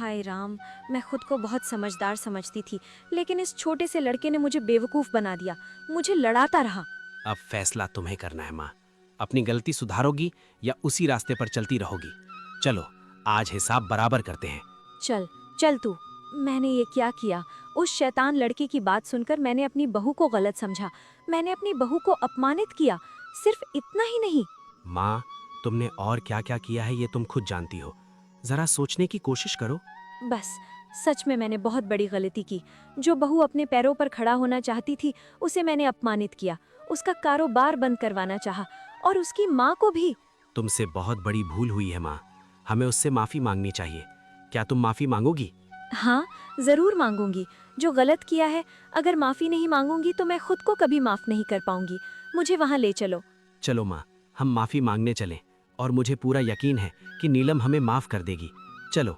हाय राम, मैं खुद को बहुत समझदार समझती थी, लेकिन इस छोटे से लड़के ने मुझे बेवकूफ़ बना दिया। मुझे लड़ाता रहा। अब फैसला तुम्हें करना है माँ। अपनी गलती सुधारोगी या उसी रास्ते पर चलती रहोगी? चलो, आज हिसाब बराबर करते हैं। चल चल तू। मैंने ये क्या किया? उस शैतान लड़के की बात सुनकर मैंने अपनी बहू को गलत समझा। मैंने अपनी बहू को अपमानित किया। सिर्फ इतना ही नहीं। माँ, तुमने और क्या क्या किया है ये तुम खुद जानती हो। जरा सोचने की कोशिश करो। बस, सच में मैंने बहुत बड़ी गलती की। जो बहू अपने पैरों पर खड़ा होना चाहती थी, उसे मैंने अपमानित किया। उसका कारोबार बंद करवाना चाहा, और उसकी माँ को भी। तुमसे बहुत बड़ी भूल हुई है माँ। हमें उससे माफी मांगनी चाहिए। क्या तुम माफी मांगोगी? हाँ, जरूर मांगूंगी। जो गलत किया है, अगर माफी नहीं मांगूंगी तो मैं खुद को कभी माफ नहीं कर पाऊंगी। मुझे वहां ले चलो। चलो माँ, हम माफी मांगने चलें। और मुझे पूरा यकीन है कि नीलम हमें माफ कर देगी। चलो।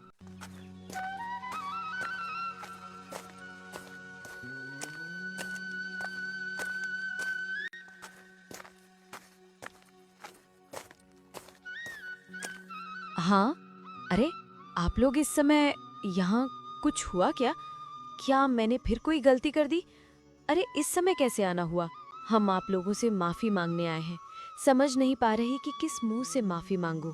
हाँ, अरे आप लोग इस समय यहाँ कुछ हुआ क्या? क्या मैंने फिर कोई गलती कर दी? अरे इस समय कैसे आना हुआ? हम आप लोगों से माफी मांगने आए हैं। समझ नहीं पा रही कि किस मुंह से माफी मांगूं।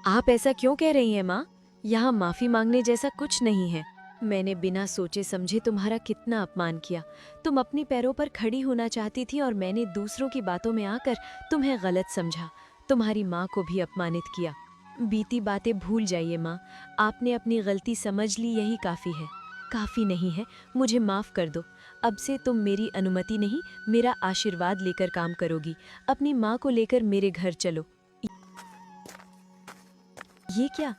आप ऐसा क्यों कह रही हैं माँ? यहाँ माफी मांगने जैसा कुछ नहीं है। मैंने बिना सोचे समझे तुम्हारा कितना अपमान किया। तुम अपनी पैरों पर खड़ी होना चाहती थी और मैंने दूसरों की बातों में आकर तुम्हें गलत समझा। तुम्हारी माँ को भी अपमानित किया। बीती बातें भूल जाइए माँ। आपने अपनी गलती समझ ली, यही काफ़ी है। काफ़ी नहीं है, मुझे माफ़ कर दो। अब से तुम मेरी अनुमति नहीं, मेरा आशीर्वाद लेकर काम करोगी। अपनी माँ को लेकर मेरे घर चलो। ये क्या?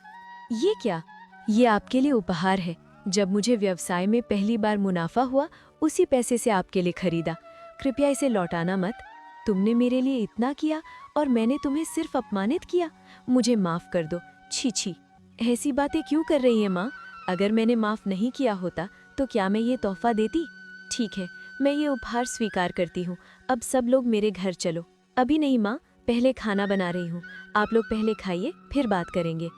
ये क्या? ये आपके लिए उपहार है। जब मुझे व्यवसाय में पहली बार मुनाफा हुआ, उसी पैसे से आपके लिए खरीदा। कृपया इसे लौटाना मत। तुमने मेरे लिए इतना किया और मैंने तुम्हें सिर्फ अपमानित किया। मुझे माफ कर दो। छी छी, ऐसी बातें क्यों कर रही है माँ? अगर मैंने माफ नहीं किया होता तो क्या मैं ये तोहफा देती? ठीक है, मैं ये उपहार स्वीकार करती हूँ। अब सब लोग मेरे घर चलो। अभी नहीं माँ, पहले खाना बना रही हूँ। आप लोग पहले खाइए, फिर बात करेंगे।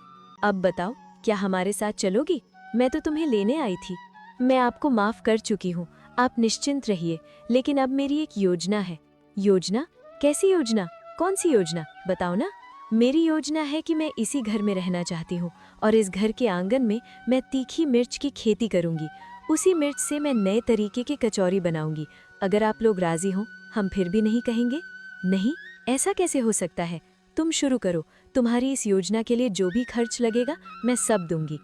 अब बताओ, क्या हमारे साथ चलोगी? मैं तो तुम्हें लेने आई थी। मैं आपको माफ कर चुकी हूँ, आप निश्चिंत रहिए। लेकिन अब मेरी एक योजना है। योजना? कैसी योजना? कौन सी योजना? बताओ ना। मेरी योजना है कि मैं इसी घर में रहना चाहती हूँ और इस घर के आंगन में मैं तीखी मिर्च की खेती करूँगी। उसी मिर्च से मैं नए तरीके की कचौरी बनाऊंगी। अगर आप लोग राजी हो, हम फिर भी नहीं कहेंगे। नहीं, ऐसा कैसे हो सकता है? तुम शुरू करो। तुम्हारी इस योजना के लिए जो भी खर्च लगेगा, मैं सब दूंगी।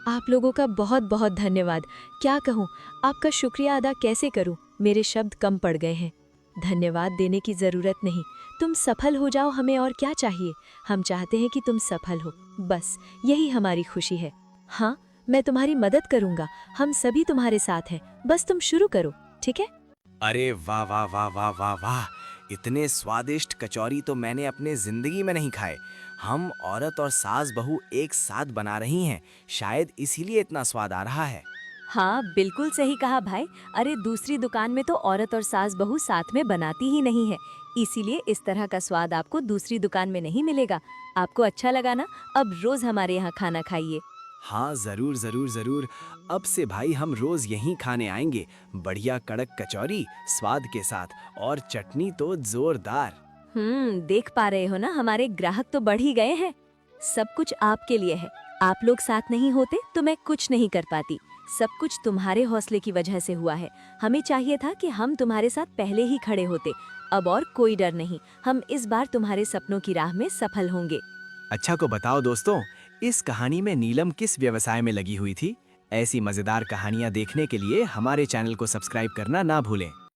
आप लोगों का बहुत बहुत धन्यवाद। क्या कहूँ, आपका शुक्रिया अदा कैसे करूँ? मेरे शब्द कम पड़ गए हैं। धन्यवाद देने की जरूरत नहीं। तुम सफल हो जाओ, हमें और क्या चाहिए? हम चाहते हैं कि तुम सफल हो, बस यही हमारी खुशी है। हाँ, मैं तुम्हारी मदद करूंगा। हम सभी तुम्हारे साथ हैं। बस तुम शुरू करो, ठीक है? अरे वाह वाह वाह वाह वाह वाह! इतने स्वादिष्ट कचौरी तो मैंने अपने जिंदगी में नहीं खाए। हम औरत और सास बहू एक साथ बना रही हैं, शायद इसीलिए इतना स्वाद आ रहा है। हाँ, बिल्कुल सही कहा भाई। अरे दूसरी दुकान में तो औरत और सास बहू साथ में बनाती ही नहीं है, इसीलिए इस तरह का स्वाद आपको दूसरी दुकान में नहीं मिलेगा। आपको अच्छा लगा ना? अब रोज हमारे यहाँ खाना खाइए। हाँ, जरूर जरूर जरूर। अब से भाई हम रोज यहीं खाने आएंगे। बढ़िया कड़क कचौरी स्वाद के साथ और चटनी तो जोरदार। देख पा रहे हो ना, हमारे ग्राहक तो बढ़ ही गए हैं। सब कुछ आपके लिए है। आप लोग साथ नहीं होते तो मैं कुछ नहीं कर पाती। सब कुछ तुम्हारे हौसले की वजह से हुआ है। हमें चाहिए था कि हम तुम्हारे साथ पहले ही खड़े होते। अब और कोई डर नहीं। हम इस बार तुम्हारे सपनों की राह में सफल होंगे। अच्छा को बताओ दोस्तों, इस कहानी में नीलम किस व्यवसाय में लगी हुई थी? ऐसी मजेदार कहानियां देखने के लिए हमारे चैनल को सब्सक्राइब करना ना भूलें।